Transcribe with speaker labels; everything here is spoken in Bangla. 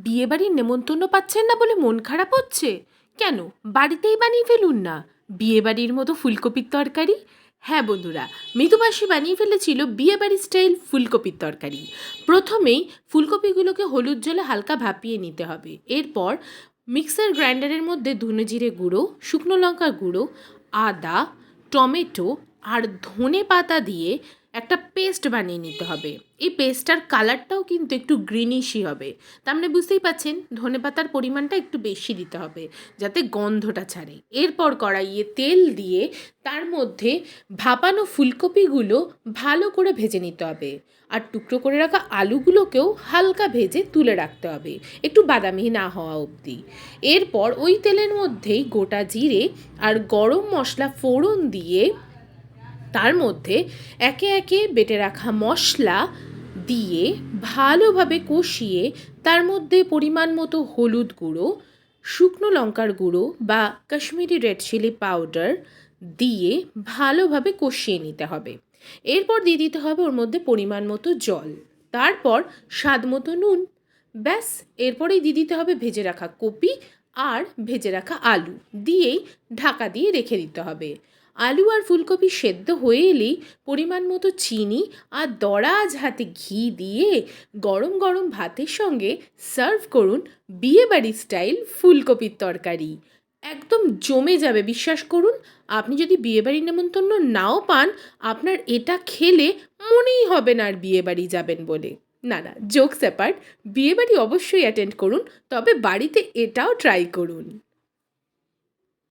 Speaker 1: বিয়েবাড়ির নেমন্তন্ন পাচ্ছেন না বলে মন খারাপ হচ্ছে? কেন, বাড়িতেই বানিয়ে ফেলুন না বিয়েবাড়ির মতো ফুলকপির তরকারি। হ্যাঁ বন্ধুরা, মৃদুবাসী বানিয়ে ফেলেছিল বিয়েবাড়ি স্টাইল ফুলকপির তরকারি। প্রথমেই ফুলকপিগুলোকে হলুদ জলে হালকা ভাপিয়ে নিতে হবে। এরপর মিক্সার গ্রাইন্ডারের মধ্যে ধনে জিরে গুঁড়ো, শুকনো লঙ্কা গুঁড়ো, আদা, টমেটো আর ধনে পাতা দিয়ে একটা পেস্ট বানিয়ে নিতে হবে। এই পেস্টটার কালারটাও কিন্তু একটু গ্রিনিশই হবে। তার মানে বুঝতেই পাচ্ছেন ধনেপাতার পরিমাণটা একটু বেশি দিতে হবে যাতে গন্ধটা ছাড়ে। এরপর কড়াইয়ে তেল দিয়ে তার মধ্যে ভাপানো ফুলকপিগুলো ভালো করে ভেজে নিতে হবে। আর টুকরো করে রাখা আলুগুলোকেও হালকা ভেজে তুলে রাখতে হবে, একটু বাদামি না হওয়া অবধি। এরপর ওই তেলের মধ্যেই গোটা জিরে আর গরম মশলা ফোড়ন দিয়ে তার মধ্যে একে একে বেটে রাখা মশলা দিয়ে ভালোভাবে কষিয়ে তার মধ্যে পরিমাণ মতো হলুদ গুঁড়ো, শুকনো লঙ্কার গুঁড়ো বা কাশ্মীরি রেড চিলি পাউডার দিয়ে ভালোভাবে কষিয়ে নিতে হবে। এরপর দিয়ে দিতে হবে ওর মধ্যে পরিমাণ মতো জল, তারপর স্বাদ মতো নুন। ব্যাস, এরপরেই দিয়ে দিতে হবে ভেজে রাখা কপি আর ভেজে রাখা আলু, দিয়েই ঢাকা দিয়ে রেখে দিতে হবে। আলু আর ফুলকপি সেদ্ধ হয়ে এলেই পরিমাণ মতো চিনি আর দরাজ হাতে ঘি দিয়ে গরম গরম ভাতের সঙ্গে সার্ভ করুন বিয়েবাড়ি স্টাইল ফুলকপির তরকারি। একদম জমে যাবে, বিশ্বাস করুন। আপনি যদি বিয়েবাড়ি নেমন্তন্ন নাও পান, আপনার এটা খেলে মনেই হবে না আর বিয়েবাড়ি যাবেন বলে। না না, জোকস অ্যাপার্ট, বিয়েবাড়ি অবশ্যই অ্যাটেন্ড করুন, তবে বাড়িতে এটাও ট্রাই করুন।